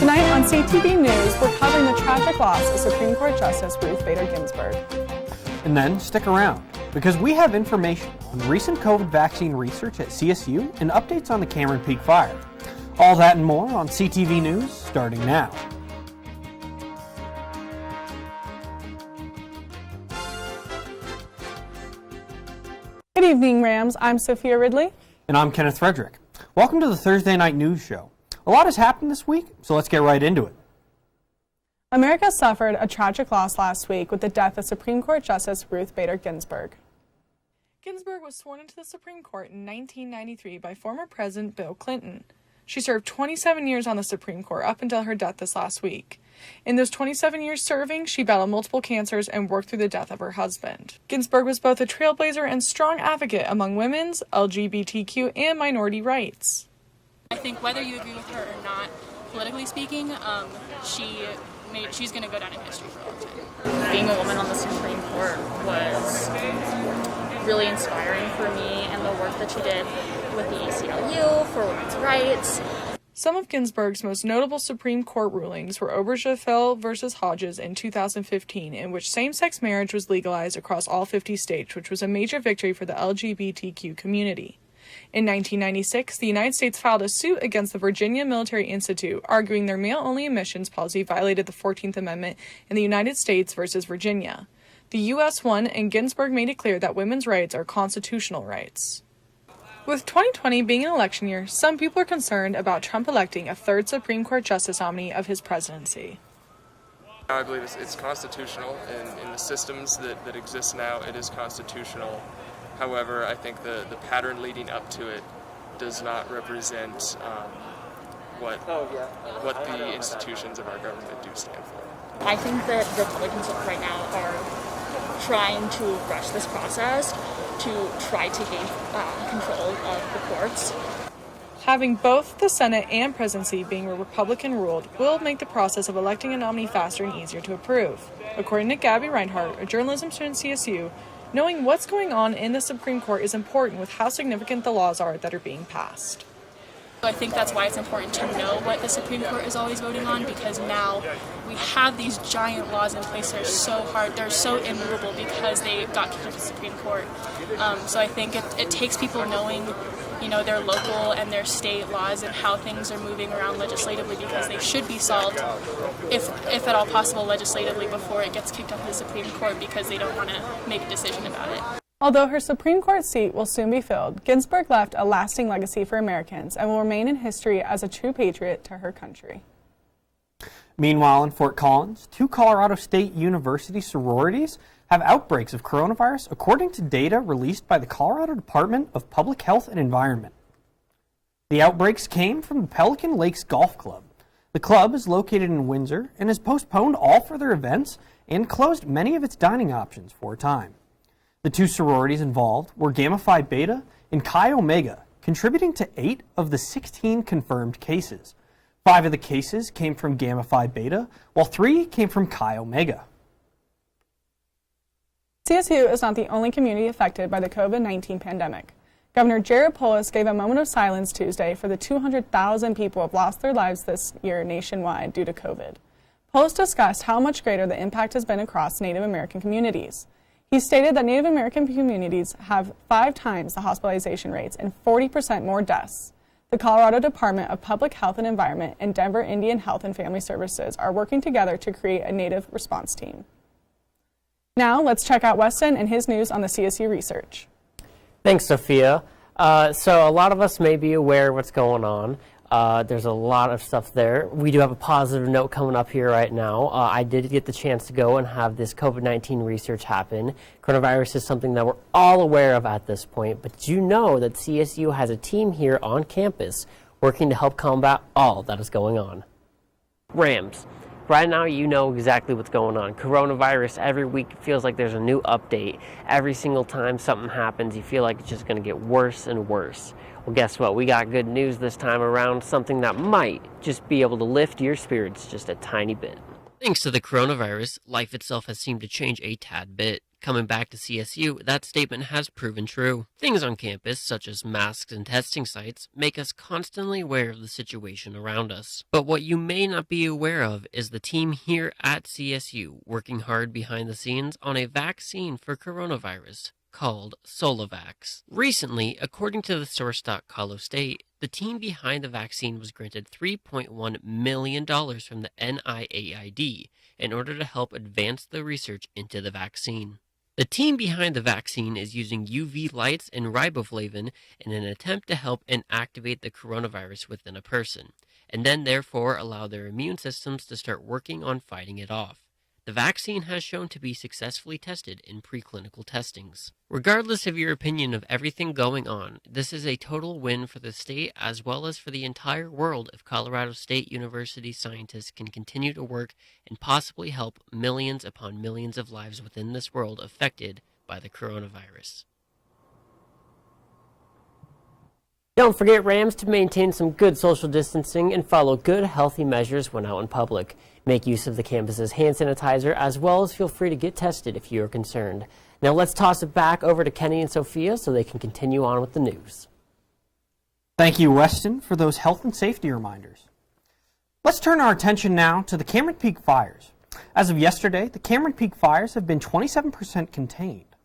Tonight on CTV News, we're covering the tragic loss of Supreme Court Justice Ruth Bader Ginsburg. And then stick around, because we have information on recent COVID vaccine research at CSU and updates on the Cameron Peak fire. All that and more on CTV News, starting now. Good evening, Rams. I'm Sophia Ridley. And I'm Kenneth Frederick. Welcome to the Thursday Night News Show. A lot has happened this week, so let's get right into it. America suffered a tragic loss last week with the death of Supreme Court Justice Ruth Bader Ginsburg. Ginsburg was sworn into the Supreme Court in 1993 by former President Bill Clinton. She served 27 years on the Supreme Court up until her death this last week. In those 27 years serving, she battled multiple cancers and worked through the death of her husband. Ginsburg was both a trailblazer and strong advocate among women's, LGBTQ, and minority rights. I think whether you agree with her or not, politically speaking, she's going to go down in history for a long time. Being a woman on the Supreme Court was really inspiring for me, and the work that she did with the ACLU for women's rights. Some of Ginsburg's most notable Supreme Court rulings were Obergefell versus Hodges in 2015, in which same-sex marriage was legalized across all 50 states, which was a major victory for the LGBTQ community. In 1996, the United States filed a suit against the Virginia Military Institute, arguing their male-only admissions policy violated the 14th Amendment in the United States versus Virginia. The U.S. won, and Ginsburg made it clear that women's rights are constitutional rights. With 2020 being an election year, some people are concerned about Trump electing a third Supreme Court justice nominee of his presidency. I believe it's constitutional, and in the systems that exist now, it is constitutional. However, I think the pattern leading up to it does not represent what the institutions of our government do stand for. I think that Republicans right now are trying to rush this process to try to gain control of the courts. Having both the Senate and presidency being Republican-ruled will make the process of electing a nominee faster and easier to approve. According to Gabby Reinhart, a journalism student at CSU, knowing what's going on in the Supreme Court is important with how significant the laws are that are being passed. I think that's why it's important to know what the Supreme Court is always voting on, because now we have these giant laws in place that are so hard, they're so immovable because they got kicked out of the Supreme Court. So I think it takes people knowing, their local and their state laws and how things are moving around legislatively, because they should be solved, if at all possible, legislatively before it gets kicked out of the Supreme Court, because they don't want to make a decision about it. Although her Supreme Court seat will soon be filled, Ginsburg left a lasting legacy for Americans and will remain in history as a true patriot to her country. Meanwhile, in Fort Collins, 2 Colorado State University sororities have outbreaks of coronavirus, according to data released by the Colorado Department of Public Health and Environment. The outbreaks came from the Pelican Lakes Golf Club. The club is located in Windsor and has postponed all further events and closed many of its dining options for a time. The 2 sororities involved were Gamma Phi Beta and Chi Omega, contributing to 8 of the 16 confirmed cases. 5 of the cases came from Gamma Phi Beta, while 3 came from Chi Omega. CSU is not the only community affected by the COVID-19 pandemic. Governor Jared Polis gave a moment of silence Tuesday for the 200,000 people who have lost their lives this year nationwide due to COVID. Polis discussed how much greater the impact has been across Native American communities. He stated that Native American communities have 5 times the hospitalization rates and 40% more deaths. The Colorado Department of Public Health and Environment and Denver Indian Health and Family Services are working together to create a Native response team. Now, let's check out Weston and his news on the CSU research. Thanks, Sophia. So a lot of us may be aware of what's going on. There's a lot of stuff there. We do have a positive note coming up here right now. I did get the chance to go and have this COVID-19 research happen. Coronavirus is something that we're all aware of at this point, but did you know that CSU has a team here on campus working to help combat all that is going on? Rams. Right now, you know exactly what's going on. Coronavirus, every week feels like there's a new update. Every single time something happens, you feel like it's just going to get worse and worse. Well, guess what? We got good news this time around, something that might just be able to lift your spirits just a tiny bit. Thanks to the coronavirus, life itself has seemed to change a tad bit. Coming back to CSU, that statement has proven true. Things on campus, such as masks and testing sites, make us constantly aware of the situation around us. But what you may not be aware of is the team here at CSU working hard behind the scenes on a vaccine for coronavirus called Solovax. Recently, according to the source.Colo State, the team behind the vaccine was granted $3.1 million from the NIAID in order to help advance the research into the vaccine. The team behind the vaccine is using UV lights and riboflavin in an attempt to help inactivate the coronavirus within a person, and then therefore allow their immune systems to start working on fighting it off. The vaccine has shown to be successfully tested in preclinical testings. Regardless of your opinion of everything going on, this is a total win for the state as well as for the entire world if Colorado State University scientists can continue to work and possibly help millions upon millions of lives within this world affected by the coronavirus. Don't forget, Rams, to maintain some good social distancing and follow good, healthy measures when out in public. Make use of the campus's hand sanitizer, as well as feel free to get tested if you are concerned. Now let's toss it back over to Kenny and Sophia so they can continue on with the news. Thank you, Weston, for those health and safety reminders. Let's turn our attention now to the Cameron Peak fires. As of yesterday, the Cameron Peak fires have been 27% contained.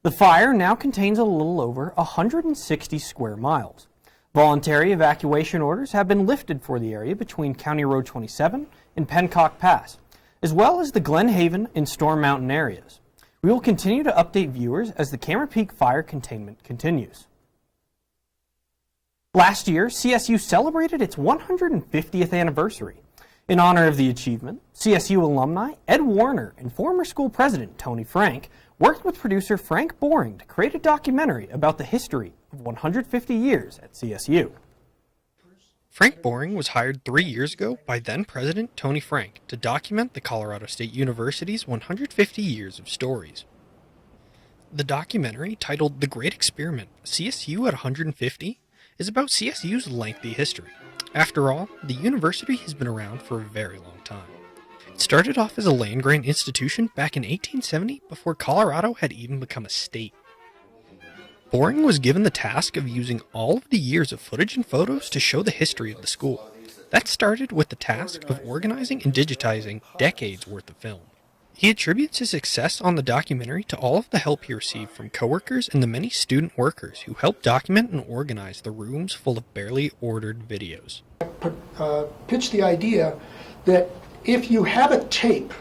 The fire now contains a little over 160 square miles. Voluntary evacuation orders have been lifted for the area between County Road 27 and Pencock Pass, as well as the Glen Haven and Storm Mountain areas. We will continue to update viewers as the Cameron Peak fire containment continues. Last year, CSU celebrated its 150th anniversary. In honor of the achievement, CSU alumni Ed Warner and former school president Tony Frank worked with producer Frank Boring to create a documentary about the history of 150 years at CSU. Frank Boring was hired 3 years ago by then-President Tony Frank to document the Colorado State University's 150 years of stories. The documentary, titled The Great Experiment, CSU at 150, is about CSU's lengthy history. After all, the university has been around for a very long time. It started off as a land-grant institution back in 1870 before Colorado had even become a state. Boring was given the task of using all of the years of footage and photos to show the history of the school. That started with the task of organizing and digitizing decades worth of film. He attributes his success on the documentary to all of the help he received from coworkers and the many student workers who helped document and organize the rooms full of barely ordered videos. Pitched the idea that if you have a tape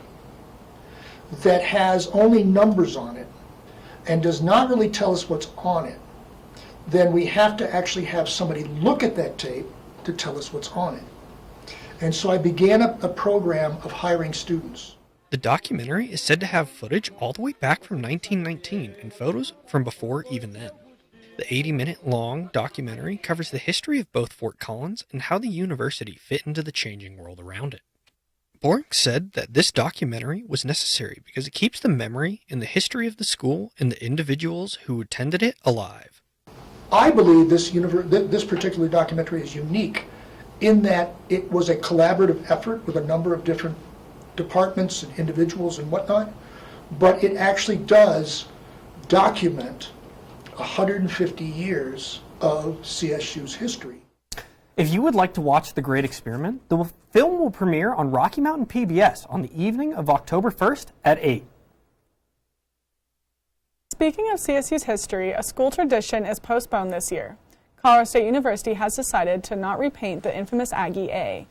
that has only numbers on it and does not really tell us what's on it, then we have to actually have somebody look at that tape to tell us what's on it. And so I began a program of hiring students. The documentary is said to have footage all the way back from 1919 and photos from before even then. The 80-minute long documentary covers the history of both Fort Collins and how the university fit into the changing world around it. Boring said that this documentary was necessary because it keeps the memory and the history of the school and the individuals who attended it alive. I believe this particular documentary is unique in that it was a collaborative effort with a number of different departments and individuals and whatnot, but it actually does document 150 years of CSU's history. If you would like to watch The Great Experiment, the film will premiere on Rocky Mountain PBS on the evening of October 1st at 8. Speaking of CSU's history, a school tradition is postponed this year. Colorado State University has decided to not repaint the infamous Aggie A.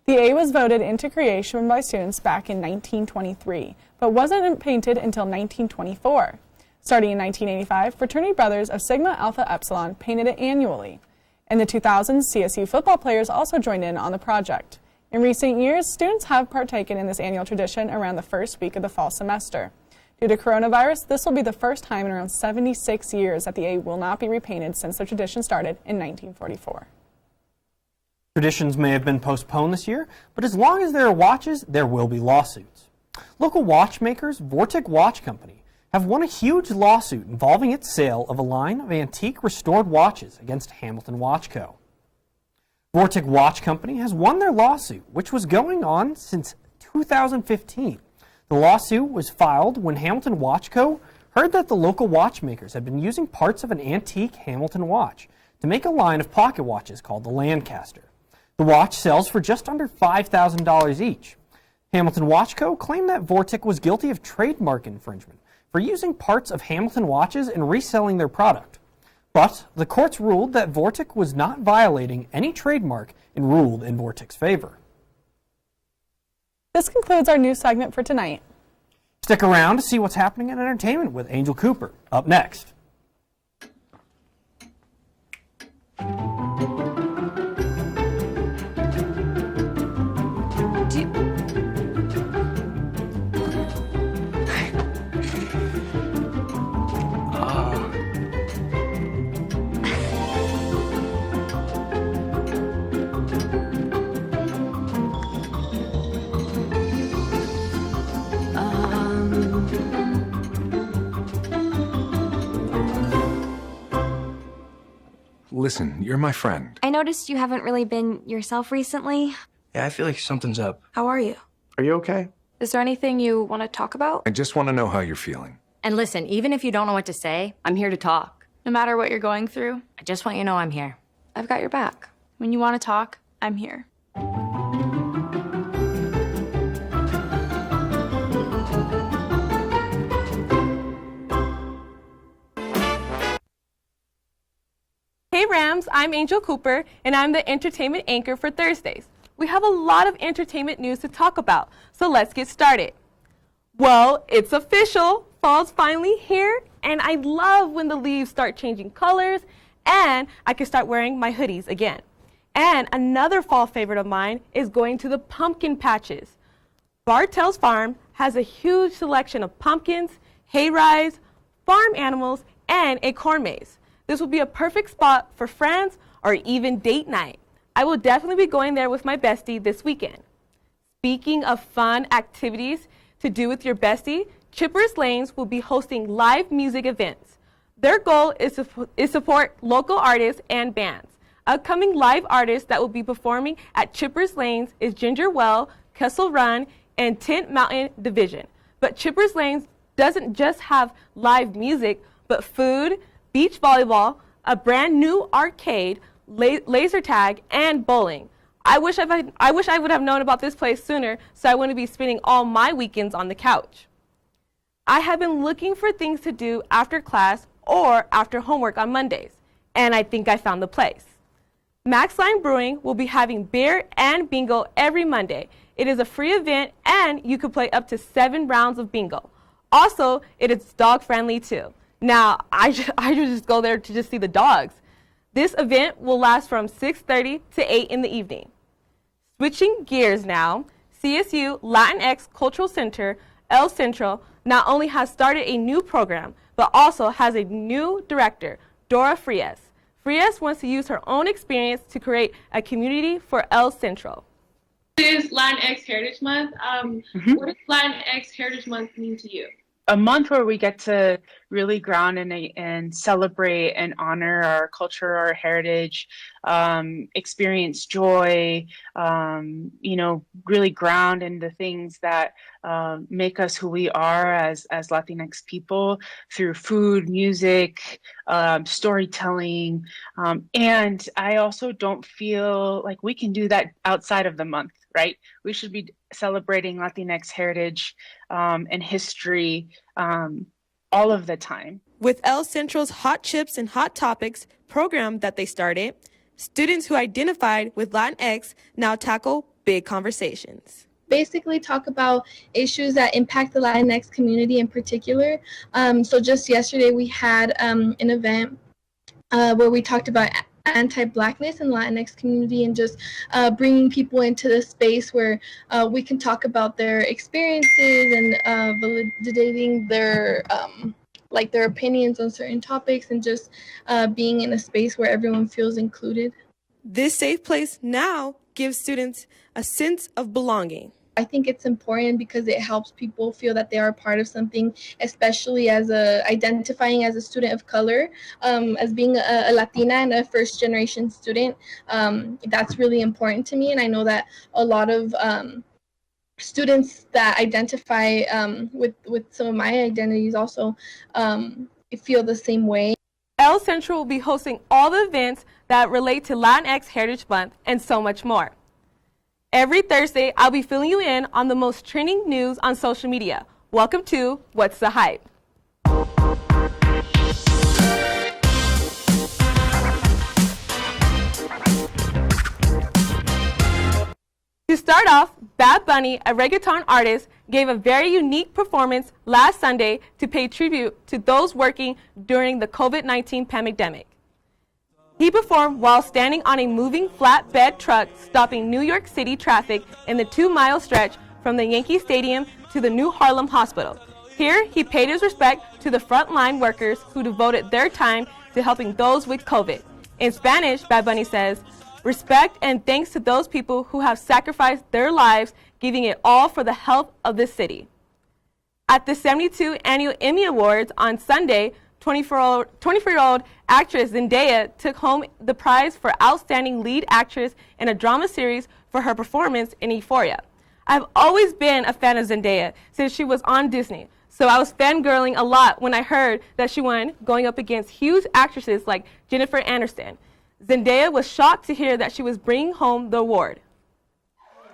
The A was voted into creation by students back in 1923, but wasn't painted until 1924. Starting in 1985, fraternity brothers of Sigma Alpha Epsilon painted it annually. In the 2000s, CSU football players also joined in on the project. In recent years, students have partaken in this annual tradition around the first week of the fall semester. Due to coronavirus, this will be the first time in around 76 years that the A will not be repainted since the tradition started in 1944. Traditions may have been postponed this year, but as long as there are watches, there will be lawsuits. Local watchmakers Vortic Watch Company have won a huge lawsuit involving its sale of a line of antique restored watches against Hamilton Watch Co. Vortic Watch Company has won their lawsuit, which was going on since 2015. The lawsuit was filed when Hamilton Watch Co. heard that the local watchmakers had been using parts of an antique Hamilton watch to make a line of pocket watches called the Lancaster. The watch sells for just under $5,000 each. Hamilton Watch Co. claimed that Vortic was guilty of trademark infringement for using parts of Hamilton watches and reselling their product. But the courts ruled that Vortic was not violating any trademark and ruled in Vortic's favor. This concludes our news segment for tonight. Stick around to see what's happening in entertainment with Angel Cooper, up next. Listen, you're my friend. I noticed you haven't really been yourself recently. Yeah, I feel like something's up. How are you? Are you okay? Is there anything you want to talk about? I just want to know how you're feeling. And listen, even if you don't know what to say, I'm here to talk. No matter what you're going through, I just want you to know I'm here. I've got your back. When you want to talk, I'm here. Hey Rams, I'm Angel Cooper, and I'm the entertainment anchor for Thursdays. We have a lot of entertainment news to talk about, so let's get started. Well, it's official. Fall's finally here, and I love when the leaves start changing colors, and I can start wearing my hoodies again. And another fall favorite of mine is going to the pumpkin patches. Bartell's Farm has a huge selection of pumpkins, hayrides, farm animals, and a corn maze. This will be a perfect spot for friends or even date night. I will definitely be going there with my bestie this weekend. Speaking of fun activities to do with your bestie, Chippers Lanes will be hosting live music events. Their goal is to support local artists and bands. Upcoming live artists that will be performing at Chippers Lanes is Ginger Well, Kessel Run, and Tent Mountain Division. But Chippers Lanes doesn't just have live music, but food, beach volleyball, a brand new arcade, laser tag, and bowling. I wish I would have known about this place sooner, so I wouldn't be spending all my weekends on the couch. I have been looking for things to do after class or after homework on Mondays, and I think I found the place. Max Line Brewing will be having beer and bingo every Monday. It is a free event, and you can play up to 7 rounds of bingo. Also, it is dog friendly too. Now, I just go there to just see the dogs. This event will last from 6:30 to 8 in the evening. Switching gears now, CSU Latinx Cultural Center, El Centro, not only has started a new program, but also has a new director, Dora Frias. Frias wants to use her own experience to create a community for El Centro. This is Latinx Heritage Month. What does Latinx Heritage Month mean to you? A month where we get to really ground and celebrate and honor our culture, our heritage, experience joy, really ground in the things that make us who we are as Latinx people through food, music, storytelling. And I also don't feel like we can do that outside of the month, right? We should be celebrating Latinx heritage and history all of the time. With El Centro's Hot Chips and Hot Topics program that they started, students who identified with Latinx now tackle big conversations. Basically talk about issues that impact the Latinx community in particular. So just yesterday we had an event where we talked about anti-Blackness in the Latinx community and just bringing people into the space where we can talk about their experiences and validating their opinions on certain topics and just being in a space where everyone feels included. This safe place now gives students a sense of belonging. I think it's important because it helps people feel that they are part of something, especially as identifying as a student of color, as being a Latina and a first generation student. That's really important to me, and I know that a lot of students that identify with some of my identities also feel the same way. L Central will be hosting all the events that relate to Latinx Heritage Month and so much more. Every Thursday, I'll be filling you in on the most trending news on social media. Welcome to What's the Hype? To start off, Bad Bunny, a reggaeton artist, gave a very unique performance last Sunday to pay tribute to those working during the COVID-19 pandemic. He performed while standing on a moving flatbed truck stopping New York City traffic in the 2-mile stretch from the Yankee Stadium to the New Harlem Hospital. Here, he paid his respect to the frontline workers who devoted their time to helping those with COVID. In Spanish, Bad Bunny says, "Respect and thanks to those people who have sacrificed their lives, giving it all for the health of this city." At the 72 Annual Emmy Awards on Sunday, 24-year-old actress Zendaya took home the prize for Outstanding Lead Actress in a Drama Series for her performance in Euphoria. I've always been a fan of Zendaya since she was on Disney, so I was fangirling a lot when I heard that she won, going up against huge actresses like Jennifer Aniston. Zendaya was shocked to hear that she was bringing home the award.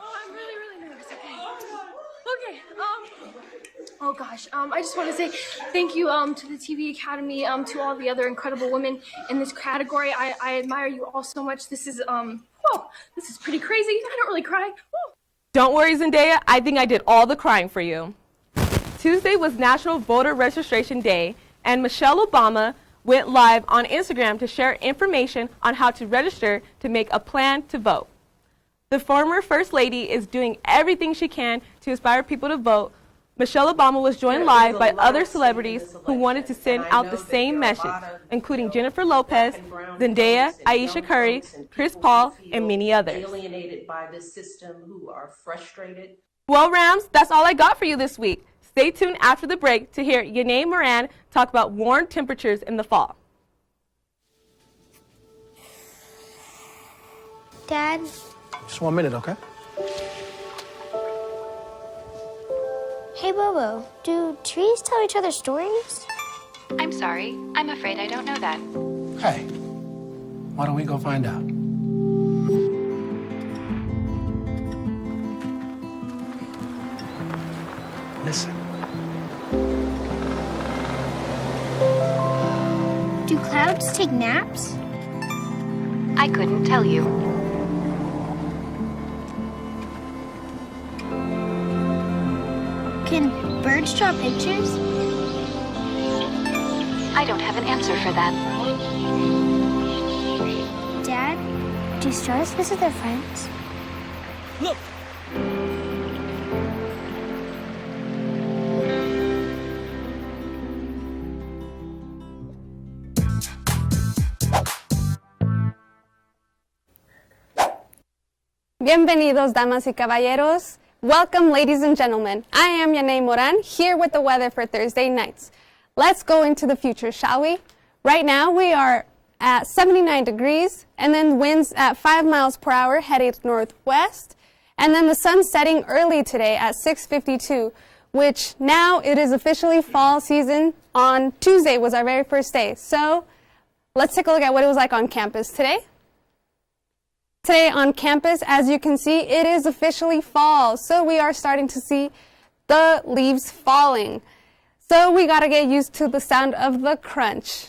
I'm really nervous. Okay. Oh gosh. I just want to say thank you to the TV Academy, to all the other incredible women in this category. I admire you all so much. This is this is pretty crazy. I don't really cry. Whoa. Don't worry, Zendaya. I think I did all the crying for you. Tuesday was National Voter Registration Day, and Michelle Obama went live on Instagram to share information on how to register to make a plan to vote. The former First Lady is doing everything she can to inspire people to vote. Michelle Obama was joined live by other celebrities who wanted to send out the same message, including Jennifer Lopez, Zendaya, Aisha Curry, Chris Paul, and many others. Alienated by this system, who are frustrated. Well, Rams, that's all I got for you this week. Stay tuned after the break to hear Yanae Moran talk about warm temperatures in the fall. Dad? Just 1 minute, okay? Hey, Bobo, do trees tell each other stories? I'm sorry. I'm afraid I don't know that. Hey, why don't we go find out? Listen. Do clouds take naps? I couldn't tell you. Can birds draw pictures? I don't have an answer for that. Dad, do stars visit their friends? Look! Bienvenidos, damas y caballeros. Welcome, ladies and gentlemen. I am Yanae Moran, here with the weather for Thursday nights. Let's go into the future, shall we? Right now, we are at 79 degrees, and then winds at 5 miles per hour headed northwest. And then the sun setting early today at 6:52, which now it is officially fall season. On Tuesday was our very first day. So let's take a look at what it was like on campus today. Today on campus, as you can see, it is officially fall. So we are starting to see the leaves falling. So we got to get used to the sound of the crunch.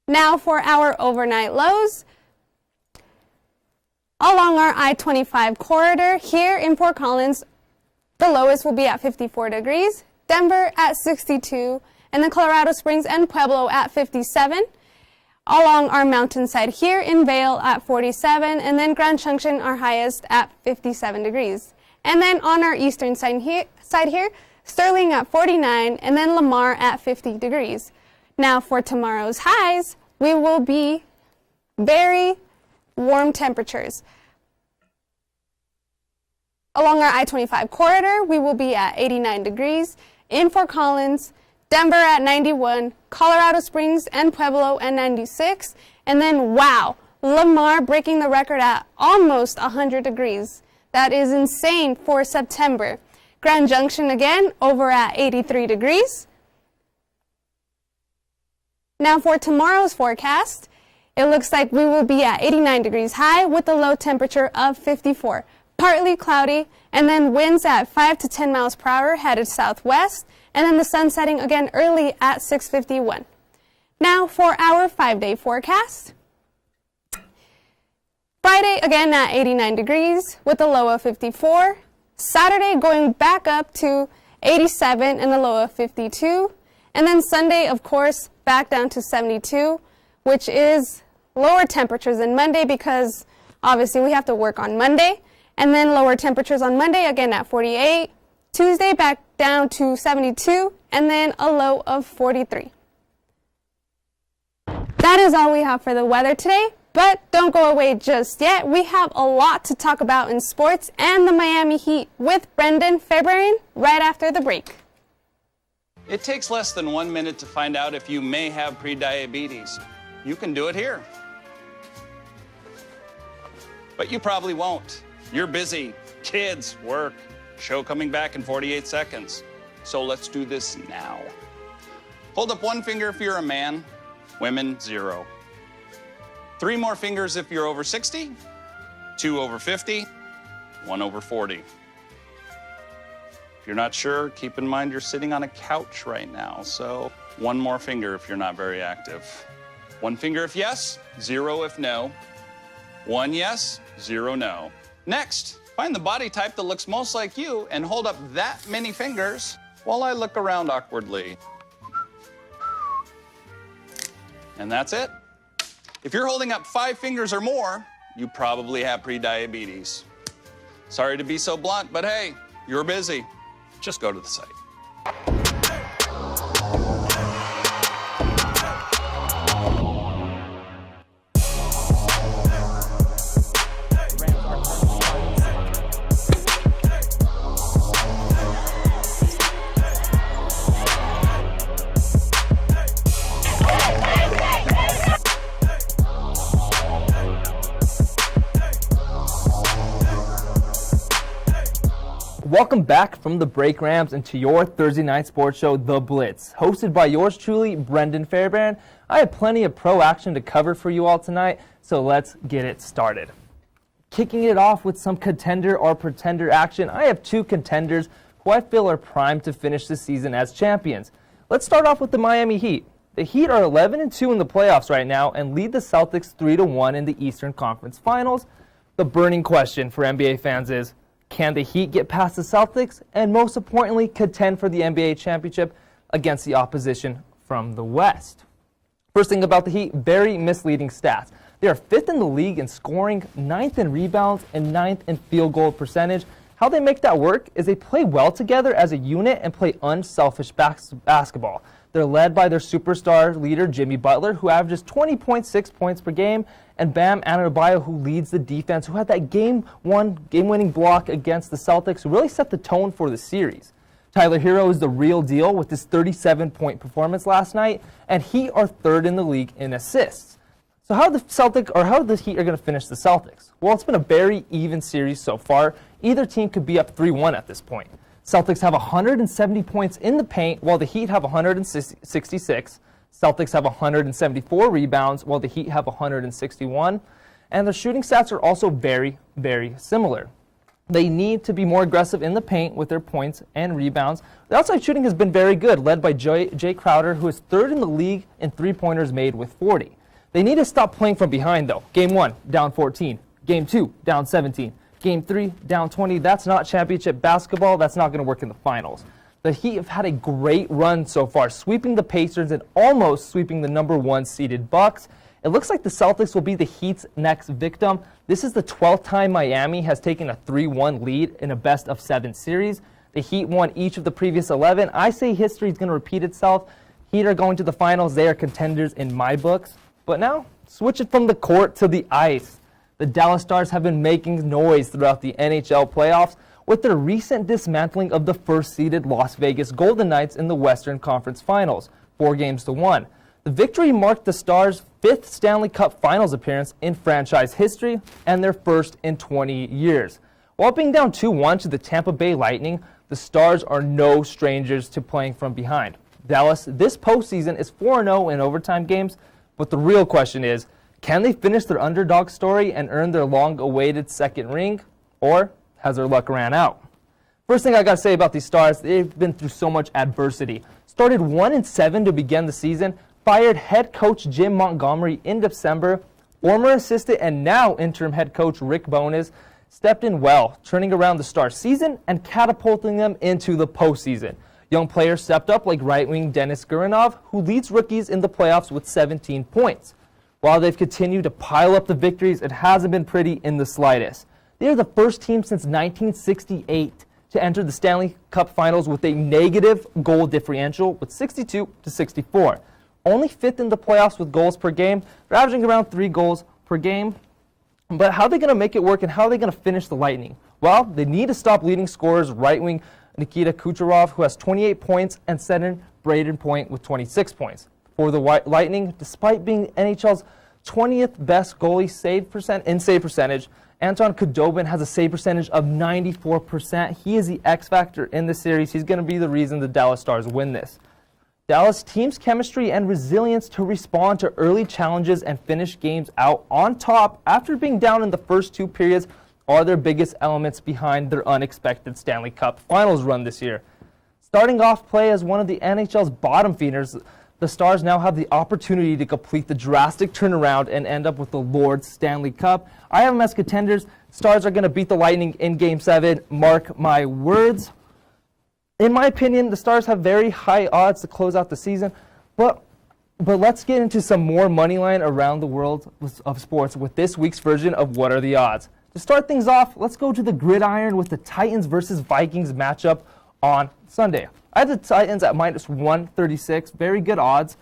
Now for our overnight lows. Along our I-25 corridor here in Fort Collins, the lowest will be at 54 degrees, Denver at 62, and then Colorado Springs and Pueblo at 57. Along our mountainside here in Vail at 47, and then Grand Junction, our highest, at 57 degrees. And then on our eastern side here, Sterling at 49, and then Lamar at 50 degrees. Now for tomorrow's highs, we will be very warm temperatures. Along our I-25 corridor, we will be at 89 degrees. In Fort Collins, Denver at 91, Colorado Springs and Pueblo at 96, and then, wow, Lamar breaking the record at almost 100 degrees. That is insane for September. Grand Junction again over at 83 degrees. Now for tomorrow's forecast, it looks like we will be at 89 degrees high with a low temperature of 54. Partly cloudy, and then winds at 5 to 10 miles per hour headed southwest, and then the sun setting again early at 6:51. Now for our 5-day forecast. Friday again at 89 degrees with a low of 54. Saturday going back up to 87 and a low of 52. And then Sunday, of course, back down to 72, which is lower temperatures than Monday because obviously we have to work on Monday. And then lower temperatures on Monday again at 48. Tuesday back down to 72 and then a low of 43. That is all we have for the weather today. But don't go away just yet. We have a lot to talk about in sports and the Miami Heat with Brendan Fairbairn right after the break. It takes less than 1 minute to find out if you may have prediabetes. You can do it here. But you probably won't. You're busy. Kids, work, show coming back in 48 seconds. So let's do this now. Hold up one finger if you're a man, women, 0. 3 more fingers if you're over 60, 2 over 50, 1 over 40. If you're not sure, keep in mind you're sitting on a couch right now, so 1 more finger if you're not very active. 1 finger if yes, 0 if no. 1 yes, 0 no. Next, find the body type that looks most like you and hold up that many fingers while I look around awkwardly. And that's it. If you're holding up 5 fingers or more, you probably have prediabetes. Sorry to be so blunt, but hey, you're busy. Just go to the site. Welcome back from the break, Rams, into your Thursday night sports show, The Blitz. Hosted by yours truly, Brendan Fairbairn. I have plenty of pro action to cover for you all tonight, so let's get it started. Kicking it off with some contender or pretender action, I have 2 contenders who I feel are primed to finish the season as champions. Let's start off with the Miami Heat. The Heat are 11-2 in the playoffs right now and lead the Celtics 3-1 in the Eastern Conference Finals. The burning question for NBA fans is, can the Heat get past the Celtics and, most importantly, contend for the NBA championship against the opposition from the West? First thing about the Heat, very misleading stats. They are 5th in the league in scoring, 9th in rebounds, and 9th in field goal percentage. How they make that work is they play well together as a unit and play unselfish basketball. They're led by their superstar leader, Jimmy Butler, who averages 20.6 points per game, and Bam Adebayo, who leads the defense, who had that game-winning block against the Celtics, who really set the tone for the series. Tyler Hero is the real deal with his 37-point performance last night, and Heat are 3rd in the league in assists. So how the Heat are going to finish the Celtics? Well, it's been a very even series so far. Either team could be up 3-1 at this point. Celtics have 170 points in the paint, while the Heat have 166. Celtics have 174 rebounds, while the Heat have 161. And their shooting stats are also very, very similar. They need to be more aggressive in the paint with their points and rebounds. The outside shooting has been very good, led by Jay Crowder, who is 3rd in the league in three-pointers made with 40. They need to stop playing from behind, though. Game 1, down 14. Game 2, down 17. Game 3, down 20. That's not championship basketball. That's not going to work in the finals. The Heat have had a great run so far, sweeping the Pacers and almost sweeping the number 1 seeded Bucks. It looks like the Celtics will be the Heat's next victim. This is the 12th time Miami has taken a 3-1 lead in a best-of-7 series. The Heat won each of the previous 11. I say history is going to repeat itself. Heat are going to the finals. They are contenders in my books. But now, switch it from the court to the ice. The Dallas Stars have been making noise throughout the NHL playoffs with their recent dismantling of the first-seeded Las Vegas Golden Knights in the Western Conference Finals, 4-1. The victory marked the Stars' 5th Stanley Cup Finals appearance in franchise history and their first in 20 years. While being down 2-1 to the Tampa Bay Lightning, the Stars are no strangers to playing from behind. Dallas this postseason is 4-0 in overtime games, but the real question is, can they finish their underdog story and earn their long-awaited second ring, or has their luck ran out? First thing I got to say about these Stars, they've been through so much adversity. Started 1-7 to begin the season, fired head coach Jim Montgomery in December. Former assistant and now interim head coach Rick Bowness stepped in well, turning around the Stars season and catapulting them into the postseason. Young players stepped up like right wing Denis Gurinov, who leads rookies in the playoffs with 17 points. While they've continued to pile up the victories, it hasn't been pretty in the slightest. They are the first team since 1968 to enter the Stanley Cup Finals with a negative goal differential with 62-64. Only fifth in the playoffs with goals per game. They're averaging around 3 goals per game. But how are they going to make it work, and how are they going to finish the Lightning? Well, they need to stop leading scorers right wing Nikita Kucherov, who has 28 points, and center Braden Point with 26 points. For the Lightning, despite being NHL's 20th best goalie save percentage, Anton Khudobin has a save percentage of 94%. He is the X factor in this series. He's going to be the reason the Dallas Stars win this. Dallas team's chemistry and resilience to respond to early challenges and finish games out on top after being down in the first 2 periods are their biggest elements behind their unexpected Stanley Cup Finals run this year. Starting off play as one of the NHL's bottom feeders, the Stars now have the opportunity to complete the drastic turnaround and end up with the Lord's Stanley Cup. I have them as contenders. Stars are going to beat the Lightning in Game 7. Mark my words. In my opinion, the Stars have very high odds to close out the season, but let's get into some more money line around the world of sports with this week's version of What Are the Odds? To start things off, let's go to the gridiron with the Titans versus Vikings matchup on Sunday. I have the Titans at -136, very good odds.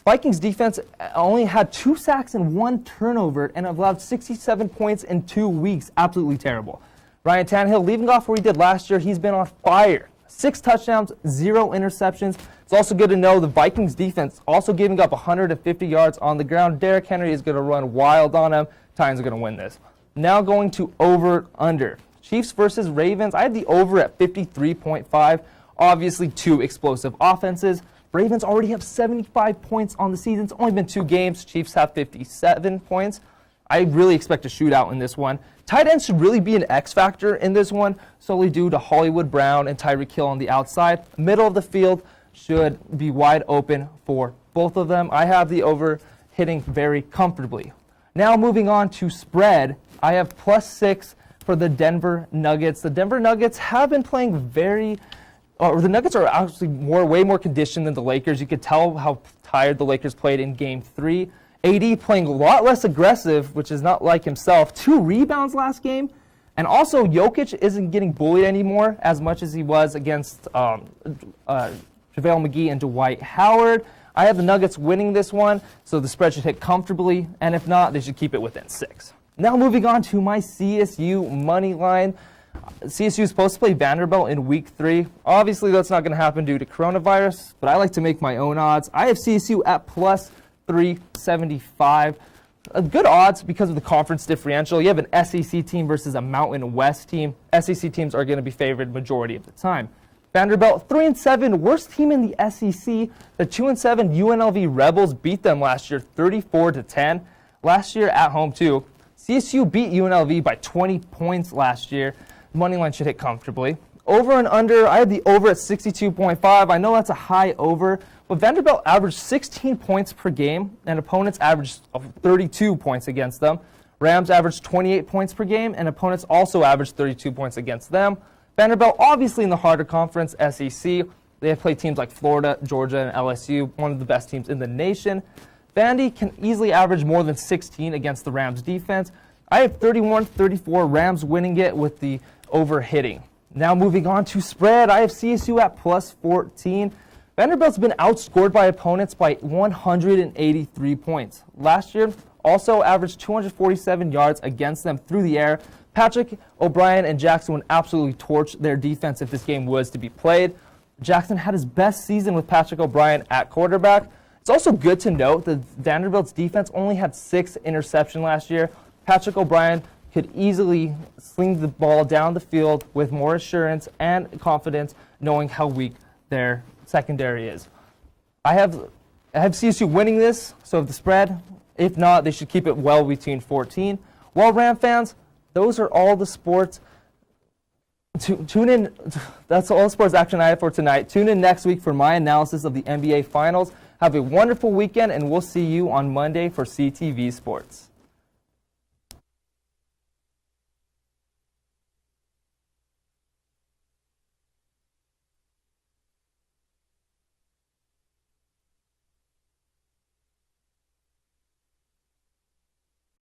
Vikings defense only had 2 sacks and 1 turnover and have allowed 67 points in 2 weeks. Absolutely terrible. Ryan Tannehill leaving off where he did last year. He's been on fire. 6 touchdowns, 0 interceptions. It's also good to know the Vikings defense also giving up 150 yards on the ground. Derrick Henry is going to run wild on him. Titans are going to win this. Now going to over/under. Chiefs versus Ravens. I had the over at 53.5. Obviously, 2 explosive offenses. Ravens already have 75 points on the season. It's only been 2 games. Chiefs have 57 points. I really expect a shootout in this one. Tight ends should really be an X factor in this one, solely due to Hollywood Brown and Tyreek Hill on the outside. Middle of the field should be wide open for both of them. I have the over hitting very comfortably. Now moving on to spread, I have +6 for the Denver Nuggets. The Denver Nuggets have been playing the Nuggets are actually way more conditioned than the Lakers. You could tell how tired the Lakers played in Game 3. AD playing a lot less aggressive, which is not like himself. 2 rebounds last game. And also, Jokic isn't getting bullied anymore as much as he was against JaVale McGee and Dwight Howard. I have the Nuggets winning this one, so the spread should hit comfortably. And if not, they should keep it within 6. Now moving on to my CSU money line. CSU is supposed to play Vanderbilt in Week 3. Obviously, that's not going to happen due to coronavirus, but I like to make my own odds. I have CSU at +375. Good odds because of the conference differential. You have an SEC team versus a Mountain West team. SEC teams are going to be favored majority of the time. Vanderbilt, 3-7, worst team in the SEC. The 2-7 UNLV Rebels beat them last year, 34-10. Last year at home too. CSU beat UNLV by 20 points last year. Moneyline should hit comfortably. Over and under, I had the over at 62.5. I know that's a high over, but Vanderbilt averaged 16 points per game, and opponents averaged 32 points against them. Rams averaged 28 points per game, and opponents also averaged 32 points against them. Vanderbilt, obviously in the harder conference, SEC. They have played teams like Florida, Georgia, and LSU, one of the best teams in the nation. Vandy can easily average more than 16 against the Rams defense. I have 31-34 Rams winning it with the over hitting. Now moving on to spread, I have CSU at +14. Vanderbilt's been outscored by opponents by 183 points. Last year, also averaged 247 yards against them through the air. Patrick O'Brien and Jackson would absolutely torch their defense if this game was to be played. Jackson had his best season with Patrick O'Brien at quarterback. It's also good to note that Vanderbilt's defense only had 6 interceptions last year. Patrick O'Brien could easily sling the ball down the field with more assurance and confidence, knowing how weak their secondary is. I have CSU winning this, so the spread, if not, they should keep it well between 14. Well, Ram fans, those are all the sports. Tune in. That's all the sports action I have for tonight. Tune in next week for my analysis of the NBA Finals. Have a wonderful weekend, and we'll see you on Monday for CTV Sports.